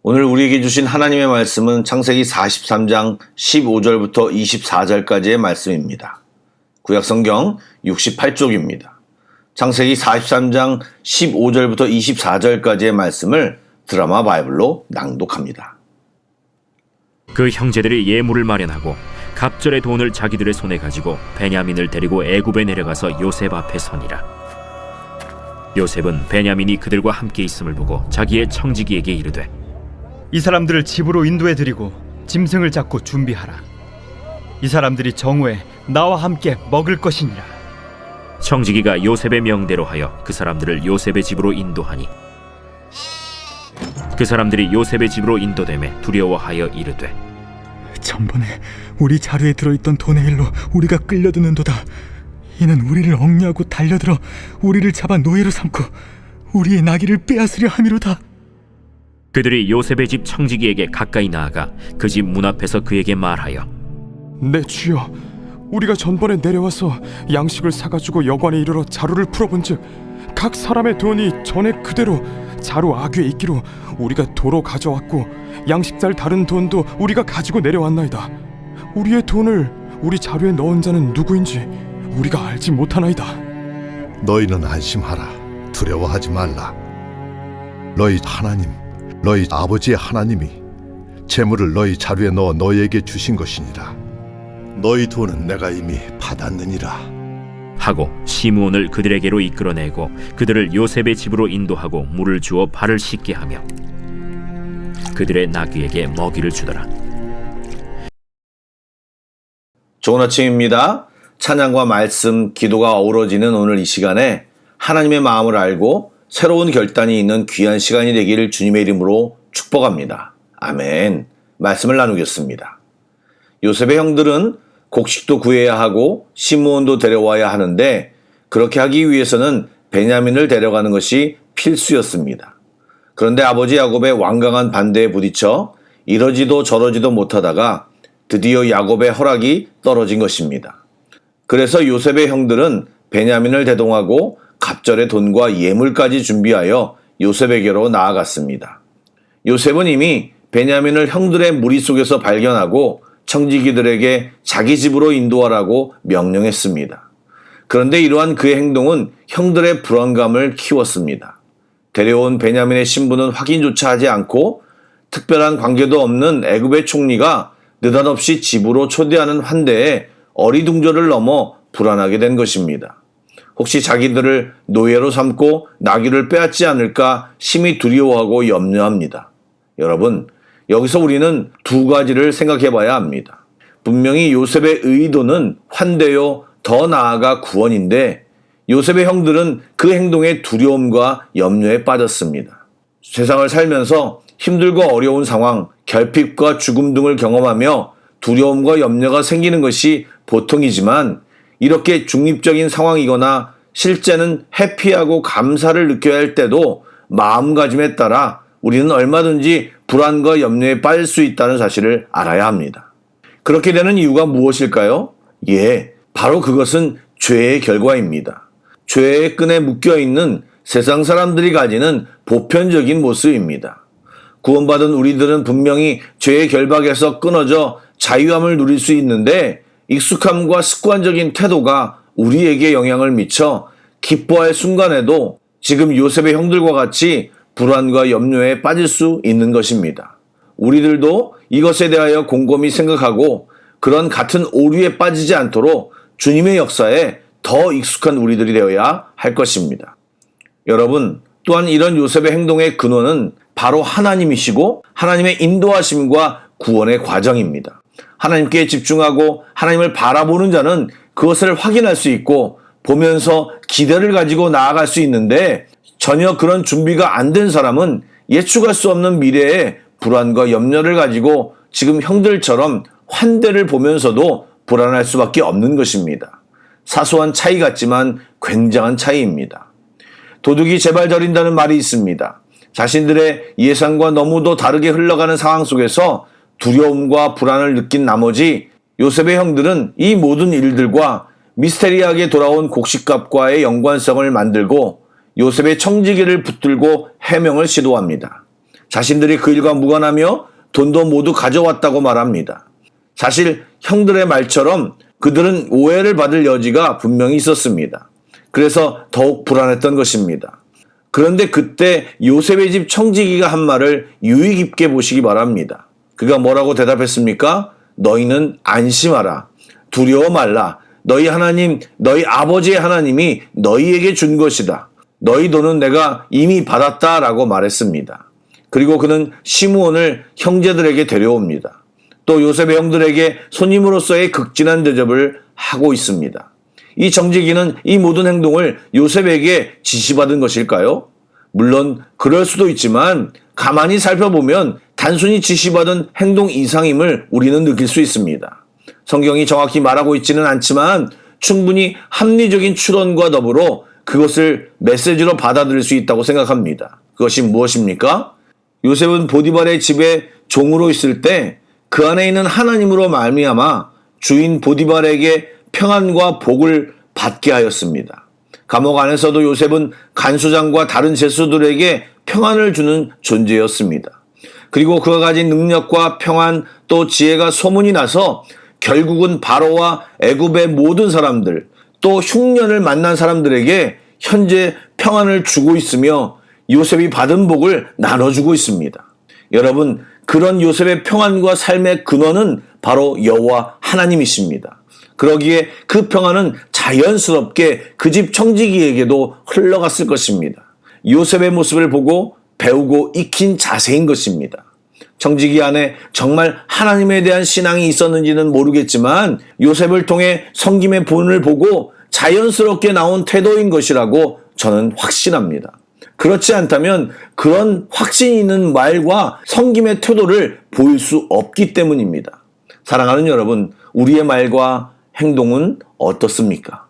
오늘 우리에게 주신 하나님의 말씀은 창세기 43장 15절부터 24절까지의 말씀입니다. 구약성경 68쪽입니다. 창세기 43장 15절부터 24절까지의 말씀을 드라마 바이블로 낭독합니다. 그 형제들이 예물을 마련하고 갑절의 돈을 자기들의 손에 가지고 베냐민을 데리고 애굽에 내려가서 요셉 앞에 서니라. 요셉은 베냐민이 그들과 함께 있음을 보고 자기의 청지기에게 이르되, 이 사람들을 집으로 인도해 드리고 짐승을 잡고 준비하라. 이 사람들이 정오에 나와 함께 먹을 것이니라. 청지기가 요셉의 명대로 하여 그 사람들을 요셉의 집으로 인도하니 그 사람들이 요셉의 집으로 인도되매 두려워하여 이르되, 전번에 우리 자루에 들어있던 돈의 일로 우리가 끌려드는도다. 이는 우리를 억류하고 달려들어 우리를 잡아 노예로 삼고 우리의 나귀를 빼앗으려 함이로다. 그들이 요셉의 집 청지기에게 가까이 나아가 그 집 문 앞에서 그에게 말하여, 내 주여, 우리가 전번에 내려와서 양식을 사가지고 여관에 이르러 자루를 풀어본즉 각 사람의 돈이 전에 그대로 자루 아귀에 있기로 우리가 도로 가져왔고 양식살 다른 돈도 우리가 가지고 내려왔나이다. 우리의 돈을 우리 자루에 넣은 자는 누구인지 우리가 알지 못하나이다. 너희는 안심하라. 두려워하지 말라. 너희 하나님, 너희 아버지의 하나님이 재물을 너희 자루에 넣어 너희에게 주신 것이니라. 너희 돈은 내가 이미 받았느니라 하고 시므온을 그들에게로 이끌어내고 그들을 요셉의 집으로 인도하고 물을 주어 발을 씻게 하며 그들의 나귀에게 먹이를 주더라. 좋은 아침입니다. 찬양과 말씀, 기도가 어우러지는 오늘 이 시간에 하나님의 마음을 알고 새로운 결단이 있는 귀한 시간이 되기를 주님의 이름으로 축복합니다. 아멘. 말씀을 나누겠습니다. 요셉의 형들은 곡식도 구해야 하고 시므온도 데려와야 하는데 그렇게 하기 위해서는 베냐민을 데려가는 것이 필수였습니다. 그런데 아버지 야곱의 완강한 반대에 부딪혀 이러지도 저러지도 못하다가 드디어 야곱의 허락이 떨어진 것입니다. 그래서 요셉의 형들은 베냐민을 대동하고 갑절의 돈과 예물까지 준비하여 요셉에게로 나아갔습니다. 요셉은 이미 베냐민을 형들의 무리 속에서 발견하고 청지기들에게 자기 집으로 인도하라고 명령했습니다. 그런데 이러한 그의 행동은 형들의 불안감을 키웠습니다. 데려온 베냐민의 신분은 확인조차 하지 않고 특별한 관계도 없는 애굽의 총리가 느닷없이 집으로 초대하는 환대에 어리둥절을 넘어 불안하게 된 것입니다. 혹시 자기들을 노예로 삼고 나귀를 빼앗지 않을까 심히 두려워하고 염려합니다. 여러분, 여기서 우리는 두 가지를 생각해 봐야 합니다. 분명히 요셉의 의도는 환대요, 더 나아가 구원인데 요셉의 형들은 그 행동에 두려움과 염려에 빠졌습니다. 세상을 살면서 힘들고 어려운 상황, 결핍과 죽음 등을 경험하며 두려움과 염려가 생기는 것이 보통이지만 이렇게 중립적인 상황이거나 실제는 해피하고 감사를 느껴야 할 때도 마음가짐에 따라 우리는 얼마든지 불안과 염려에 빠질 수 있다는 사실을 알아야 합니다. 그렇게 되는 이유가 무엇일까요? 바로 그것은 죄의 결과입니다. 죄의 끈에 묶여있는 세상 사람들이 가지는 보편적인 모습입니다. 구원받은 우리들은 분명히 죄의 결박에서 끊어져 자유함을 누릴 수 있는데 익숙함과 습관적인 태도가 우리에게 영향을 미쳐 기뻐할 순간에도 지금 요셉의 형들과 같이 불안과 염려에 빠질 수 있는 것입니다. 우리들도 이것에 대하여 곰곰이 생각하고 그런 같은 오류에 빠지지 않도록 주님의 역사에 더 익숙한 우리들이 되어야 할 것입니다. 여러분, 또한 이런 요셉의 행동의 근원은 바로 하나님이시고 하나님의 인도하심과 구원의 과정입니다. 하나님께 집중하고 하나님을 바라보는 자는 그것을 확인할 수 있고 보면서 기대를 가지고 나아갈 수 있는데 전혀 그런 준비가 안 된 사람은 예측할 수 없는 미래에 불안과 염려를 가지고 지금 형들처럼 환대를 보면서도 불안할 수밖에 없는 것입니다. 사소한 차이 같지만 굉장한 차이입니다. 도둑이 제발 저린다는 말이 있습니다. 자신들의 예상과 너무도 다르게 흘러가는 상황 속에서 두려움과 불안을 느낀 나머지 요셉의 형들은 이 모든 일들과 미스테리하게 돌아온 곡식값과의 연관성을 만들고 요셉의 청지기를 붙들고 해명을 시도합니다. 자신들이 그 일과 무관하며 돈도 모두 가져왔다고 말합니다. 사실 형들의 말처럼 그들은 오해를 받을 여지가 분명히 있었습니다. 그래서 더욱 불안했던 것입니다. 그런데 그때 요셉의 집 청지기가 한 말을 유의 깊게 보시기 바랍니다. 그가 뭐라고 대답했습니까? 너희는 안심하라. 두려워 말라. 너희 하나님, 너희 아버지의 하나님이 너희에게 준 것이다. 너희 돈은 내가 이미 받았다라고 말했습니다. 그리고 그는 시므온을 형제들에게 데려옵니다. 또 요셉의 형들에게 손님으로서의 극진한 대접을 하고 있습니다. 이 정직이는 이 모든 행동을 요셉에게 지시받은 것일까요? 물론 그럴 수도 있지만 가만히 살펴보면 단순히 지시받은 행동 이상임을 우리는 느낄 수 있습니다. 성경이 정확히 말하고 있지는 않지만 충분히 합리적인 추론과 더불어 그것을 메시지로 받아들일 수 있다고 생각합니다. 그것이 무엇입니까? 요셉은 보디발의 집에 종으로 있을 때 그 안에 있는 하나님으로 말미암아 주인 보디발에게 평안과 복을 받게 하였습니다. 감옥 안에서도 요셉은 간수장과 다른 죄수들에게 평안을 주는 존재였습니다. 그리고 그가 가진 능력과 평안 또 지혜가 소문이 나서 결국은 바로와 애굽의 모든 사람들 또 흉년을 만난 사람들에게 현재 평안을 주고 있으며 요셉이 받은 복을 나눠주고 있습니다. 여러분, 그런 요셉의 평안과 삶의 근원은 바로 여호와 하나님이십니다. 그러기에 그 평안은 자연스럽게 그 집 청지기에게도 흘러갔을 것입니다. 요셉의 모습을 보고 배우고 익힌 자세인 것입니다. 청지기 안에 정말 하나님에 대한 신앙이 있었는지는 모르겠지만 요셉을 통해 섬김의 본을 보고 자연스럽게 나온 태도인 것이라고 저는 확신합니다. 그렇지 않다면 그런 확신 있는 말과 섬김의 태도를 보일 수 없기 때문입니다. 사랑하는 여러분, 우리의 말과 행동은 어떻습니까?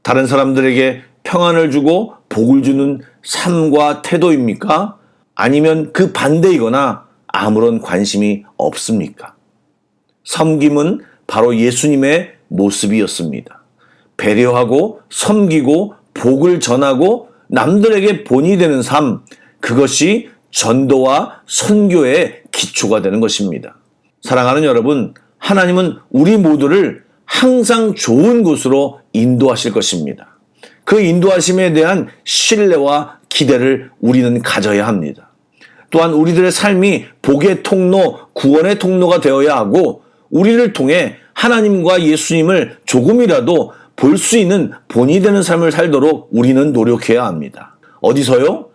다른 사람들에게 평안을 주고 복을 주는 삶과 태도입니까? 아니면 그 반대이거나 아무런 관심이 없습니까? 섬김은 바로 예수님의 모습이었습니다. 배려하고 섬기고 복을 전하고 남들에게 본이 되는 삶, 그것이 전도와 선교의 기초가 되는 것입니다. 사랑하는 여러분, 하나님은 우리 모두를 항상 좋은 곳으로 인도하실 것입니다. 그 인도하심에 대한 신뢰와 기대를 우리는 가져야 합니다. 또한 우리들의 삶이 복의 통로, 구원의 통로가 되어야 하고 우리를 통해 하나님과 예수님을 조금이라도 볼 수 있는 본이 되는 삶을 살도록 우리는 노력해야 합니다. 어디서요?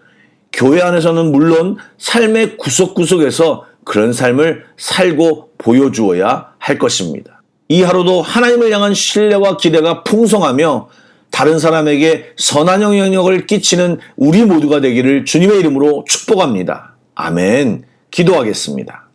교회 안에서는 물론 삶의 구석구석에서 그런 삶을 살고 보여주어야 할 것입니다. 이 하루도 하나님을 향한 신뢰와 기대가 풍성하며 다른 사람에게 선한 영향력을 끼치는 우리 모두가 되기를 주님의 이름으로 축복합니다. 아멘. 기도하겠습니다.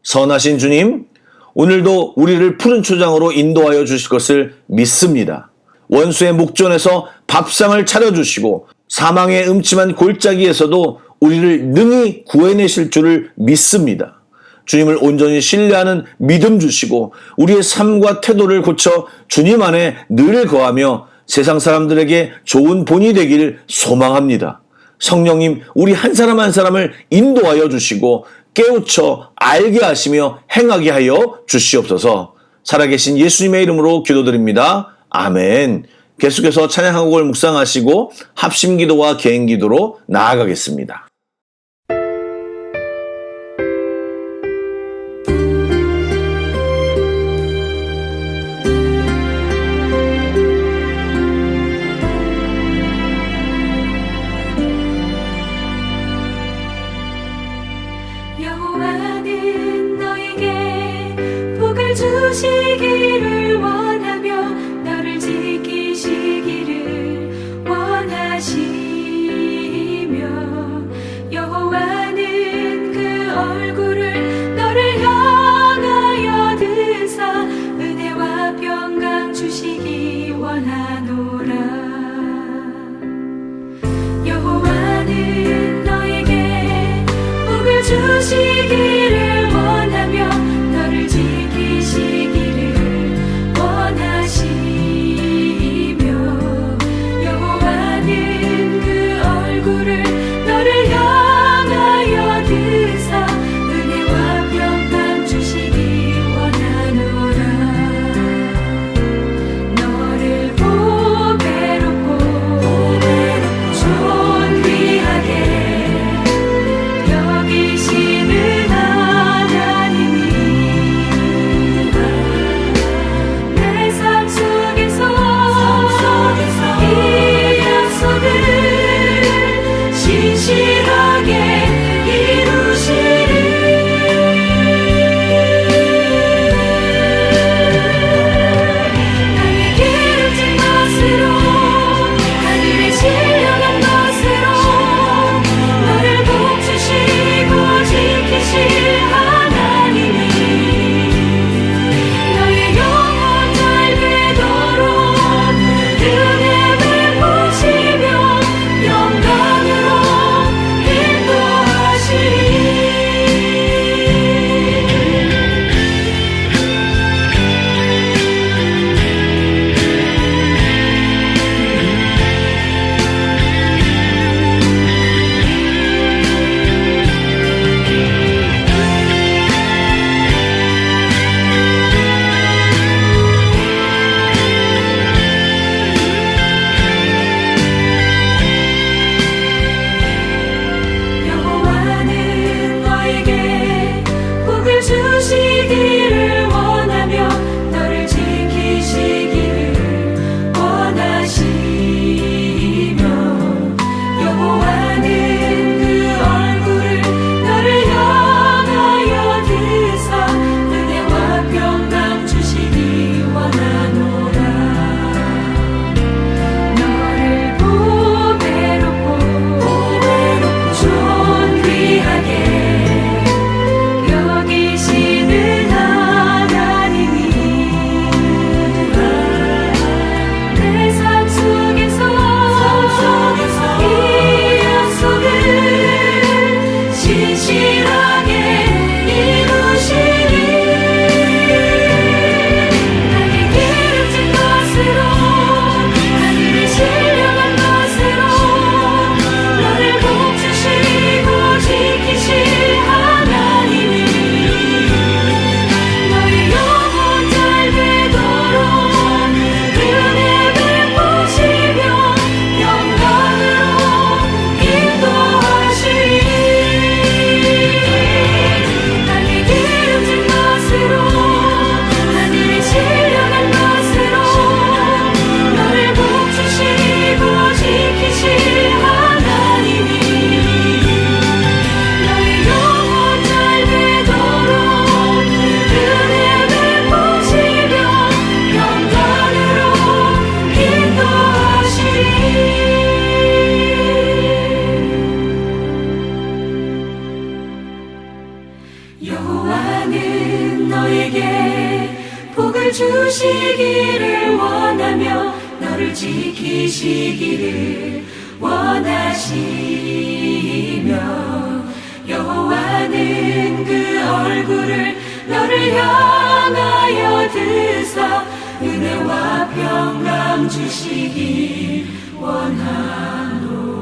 선하신 주님, 오늘도 우리를 푸른 초장으로 인도하여 주실 것을 믿습니다. 원수의 목전에서 밥상을 차려주시고 사망의 음침한 골짜기에서도 우리를 능히 구해내실 줄을 믿습니다. 주님을 온전히 신뢰하는 믿음 주시고 우리의 삶과 태도를 고쳐 주님 안에 늘 거하며 세상 사람들에게 좋은 본이 되기를 소망합니다. 성령님, 우리 한 사람 한 사람을 인도하여 주시고 깨우쳐 알게 하시며 행하게 하여 주시옵소서. 살아계신 예수님의 이름으로 기도드립니다. 아멘. 계속해서 찬양 한 곡을 묵상하시고 합심기도와 개인기도로 나아가겠습니다. 여호와는 너에게 복을 주시기를 원하며 너를 지키시기를 원하시며 여호와는 그 얼굴을 너를 향하여 드사 은혜와 평강 주시기 원하노라. 여호와는 너에게 복을 주시기를 원하며 너를 지키시기를 너를 주시기를 원하며 너를 지키시기를 원하시며 여호와는 그 얼굴을 너를 향하여 드사 은혜와 평강 주시기 원하노라.